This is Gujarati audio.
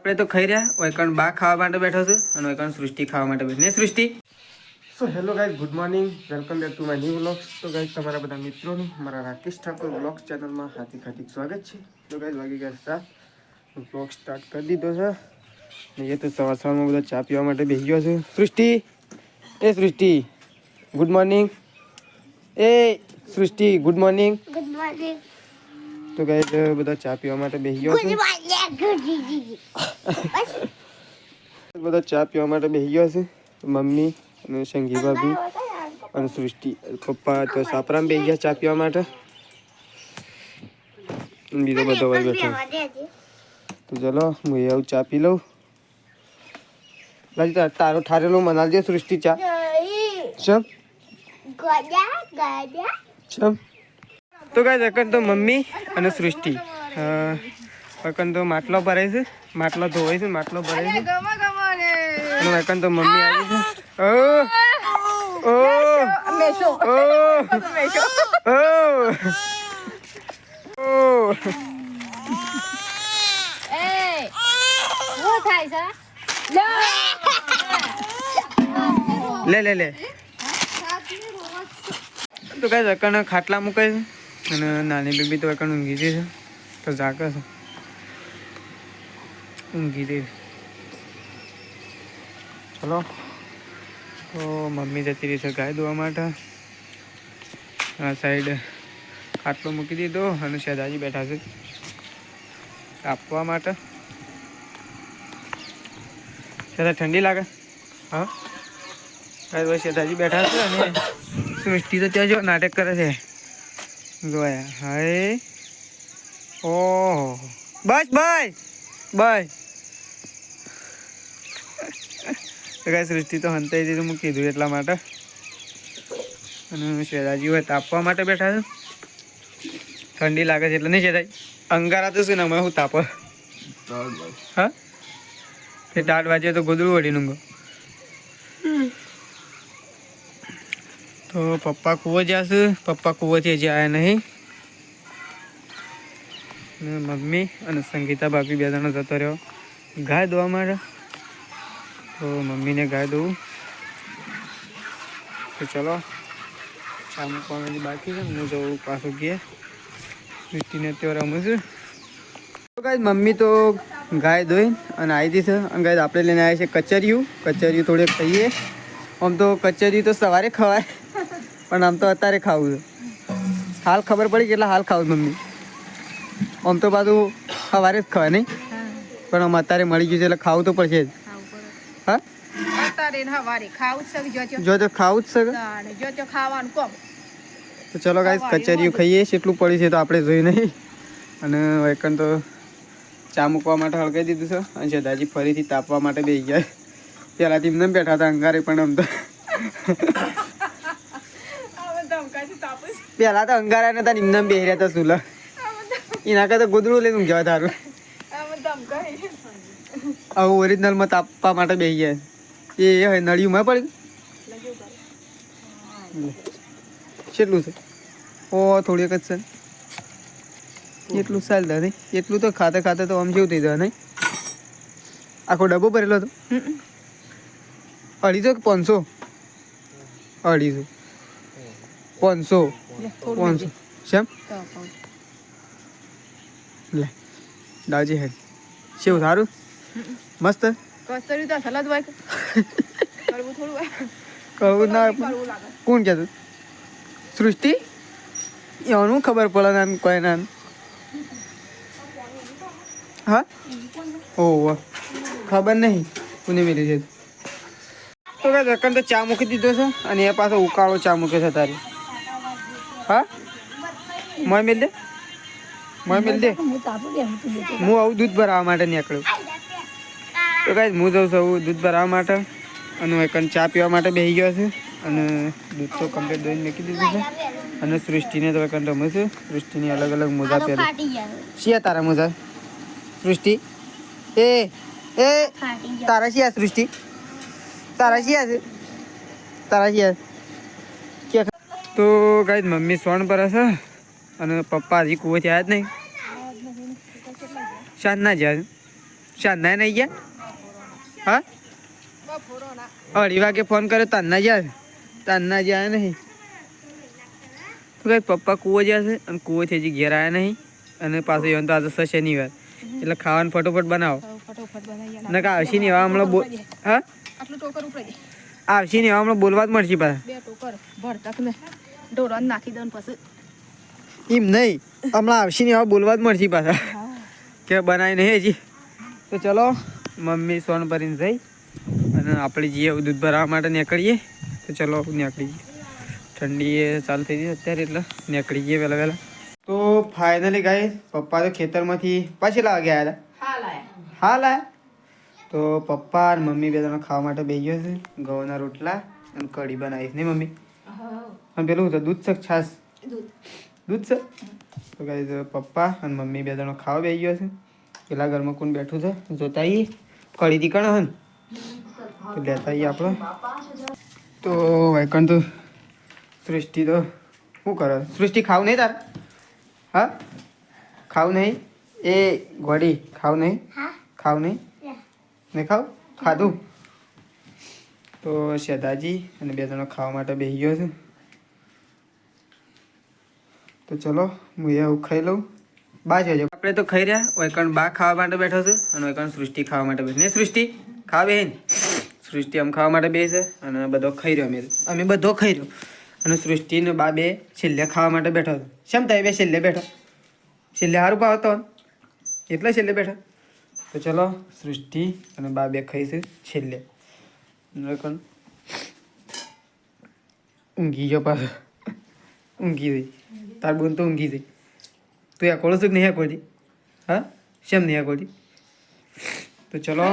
આપણે તો ખાઈ રહ્યા વૈકણ બા ખાવા માટે બેઠો છે અને વૈકણ સૃષ્ટિ ખાવા માટે બેઠી ને સૃષ્ટિ. So hello guys, good morning, welcome back to my new vlogs. તો ગાઈઝ તમારા બધા મિત્રોનું મારા રાકેશ ઠાકોર વ્લોગ્સ ચેનલમાં હાર્દિક હાર્દિક સ્વાગત છે. તો ગાઈઝ વાગી ગયા 7, વ્લોગ સ્ટાર્ટ કરી દીધો છે. એ તો સવાર સવારમાં બધા ચા પીવા માટે બેસી ગયો છે. સૃષ્ટિ, એ સૃષ્ટિ ગુડ મોર્નિંગ. એ Srishti good morning. Good morning. તો ગાઈઝ બધા ચા પીવા માટે બેસી ગયો છે. બધા ચા પીવા માટે બેસી ગયા છે. મમ્મી અને સંગી ભાભી અને સૃષ્ટિ. પપ્પા તો સાપરામાં બેસી ગયા ચા પીવા માટે. બીજો બધો હોય બેઠો. તો ચલો હું આવું ચા પી લઉં. લાજી તારો ઠારેલો મનાલજે સૃષ્ટિ ચા. ચમ ચમ. તો ગાઈઝ અકન તો મમ્મી અને સૃષ્ટિ અકન તો માટલો ભરાય છે, માટલો ધોવાય છે, માટલો ભરાય છે. અને અકન તો મમ્મી આવી છે. ઓ ઓ ઓ ઓ લે લે લે. તો ગાઈઝ અકન ખાટલા મુકાય છે અને નાની બેબી તો અકન ઊંઘી છે. તો જાગે છે, ઊંઘી દે. ચલો તો મમ્મી જતી રહી છે ગાય દોવા માટે. આ સાઈડ ખાટલો મૂકી દીધો અને શેદાજી બેઠા છે આપવા માટે. શેદા ઠંડી લાગે? હા ભાઈ શેદાજી બેઠા છે અને સૃષ્ટિ તો ત્યાં જો નાટક કરે છે. જોયા હાય ઓહો બસ બસ બસ. કઈ સૃષ્ટિ તો હંતાઈ દીધું મૂકી દીધું એટલા માટે. અને શેદાજી હોય તાપવા માટે બેઠા છે. ઠંડી લાગે છે એટલે નહીં શેદાઈ અંગારા તો શું ને અમે હું તાપ. હા એ 8 વાગે તો ગોદડું વળી ઊંઘો. તો પપ્પા કૂવો જશે. પપ્પા કૂવોથી હજી આવ્યા નહીં. મમ્મી અને સંગીતા ભાભી 2 જણા જતો રહ્યો ગાય દોવા માટે. તો મમ્મીને ગાય દઉં. તો ચલો ચા મૂકવાની બાકી છે. હું જવું પાછું ઘેર. સૃષ્ટિને અત્યારે રમું છું. તો ગાય મમ્મી તો ગાય દોઈ અને આવી હતી છે. અને ગાય આપણે લઈને આવ્યા છે કચરિયું. કચરિયું થોડે ખાઈએ. આમ તો કચરિયું તો સવારે ખવાય પણ આમ તો અત્યારે ખાવું છે. હાલ ખબર પડી કેટલા હાલ ખાવું મમ્મી. આમ તો પાછું સવારે જ ખવાય નહીં પણ આમ અત્યારે મળી ગયું છે એટલે ખાવું તો પડશે જ. હા જો તો ખાવું જ છે. તો ચલો ગાઈસ કચરિયું ખાઈએ. કેટલું પડ્યું છે તો આપણે જોઈ નહીં. અને વૈકન તો ચા મૂકવા માટે હળગાઈ દીધું છે. અને શેદાજી ફરીથી તાપવા માટે બેસી ગયા. પહેલાંથી એમને બેઠા હતા અંગારે પણ આમ તો પહેલાં તો અંગારા નતા એમને બેસી રહ્યા હતા સુલા. એના કરતા ગોદડું લઈને ઊંઘ્યા તારું. આવું ઓરિજિનલમાં તાપવા માટે બેસી ગયા. એ નળિયુંમાં પડી કેટલું છે? ઓ થોડીક જ છે. એટલું ચાલતા નહીં. એટલું તો ખાતે ખાતે તો આમ જેવું થઈ જાય નહીં. આખો ડબ્બો ભરેલો હતો. 250 કે 500? 250 500 500 શેમ લે દાજી હેડ શેવ સારું મસ્ત. કહું ના કોણ કહેતું? સૃષ્ટિ એનું ખબર પડે ને કોઈ ના. હા ઓહ ખબર નહીં કોને મેલી છે. તો કાંઈ રકમ તો ચા મૂકી દીધો છે અને એ પાછો ઉકાળો ચા મૂક્યો છે તારી. હા મોય મેલ દે, મોય મેલ દે. હું આવું દૂધ ભરાવવા માટે નીકળ્યું. તો કાંઈ હું જાઉં છું દૂધ ભરાવવા માટે. અને એકન ચા પીવા માટે બેસી ગયો છે. અને દૂધ તો કમ્પ્લીટ દોઈને મૂકી દીધું છે. અને સૃષ્ટિને તો એકન રમે છે. સૃષ્ટિની અલગ અલગ મોજા પહેરી. શિયા તારા મોજા સૃષ્ટિ? એ એ તારા શિયા સૃષ્ટિ? તારા શિયા છે? તારા શિયા તો ગાઈઝ મમ્મી સોણ પર હશે અને પપ્પા હજી કૂવેથી આવ્યા જ નહીં. સાંજ ના જ્યાં શાંતા નહીં ગયા હા 2:30 વાગે ફોન કર્યો તારના જ્યાં નહીં તો કઈ પપ્પા કૂવો જશે અને કૂવોથી હજી ઘેર આવ્યા નહીં અને પાછું એવું તો આજે શનિવાર એટલે ખાવાનું ફટોફટ બનાવો ને આવશી ને એવા હમણાં હા આવશી ને એવા હમણાં બોલવા જ મળશે પાછા એમ નહીં હમણાં આવશી ને એવા બોલવા જ મળશે પાછા કે બનાવી નહીં હજી તો ચલો મમ્મી સોન ભરીને જઈ અને આપણે જઈએ દૂધ ભરવા માટે નીકળીએ તો ચલો નીકળી જઈએ ઠંડી ચાલુ થઈ ગઈ અત્યારે એટલે નીકળી જઈએ વહેલા તો ફાઇનલી ગાય પપ્પા તો ખેતરમાંથી પાછી લાવવા ગયા હતા હા લાયા તો પપ્પા અને મમ્મી બે જણા ખાવા માટે બેસી ગયો છે ઘઉંના રોટલા અને કઢી બનાવીશ નહીં મમ્મી અને પેલું તો દૂધ છે છાશ દૂધ છે તો ગાય પપ્પા અને મમ્મી બે જણા ખાવા બેસી ગયો છે પેલા ઘરમાં કોણ બેઠું છે જોતા આવીએ કઢી દીકણ હન તો લેતા આવીએ આપણે તો વાયકણ તો સૃષ્ટિ તો શું કરે સૃષ્ટિ ખાવું નહીં તાર હા ખાવું નહીં એ ગોડી ખાવું નહીં ખાવું નહીં નહીં ખાવ ખાધું તો શેદાજી અને બે જણા ખાવા માટે બેસી ગયો છે તો ચલો હું એવું ખાઈ લઉં બા છે આપણે તો ખાઈ રહ્યા વૈકણ બા ખાવા માટે બેઠો છે અને વૈકણ સૃષ્ટિ ખાવા માટે બેઠી નહીં સૃષ્ટિ ખાવા બેન સૃષ્ટિ આમ ખાવા માટે બેસે અને બધો ખાઈ રહ્યો અમે બધો ખાઈ રહ્યો અને સૃષ્ટિ ને બા બે છેલ્લે ખાવા માટે બેઠો હતો શેમ થાય બે છેલ્લે બેઠો છેલ્લે સારું ભાવતો એટલે છેલ્લે બેઠા તો ચલો સૃષ્ટિ અને બા બે ખાઈશું છેલ્લે કોણ ઊંઘી ગયો પાછો ઊંઘી જઈ તાર બોન તો ઊંઘી જઈ તું એકોળો છું કે નહીં એકોળતી હા શેમ નહીં એકોળતી તો ચલો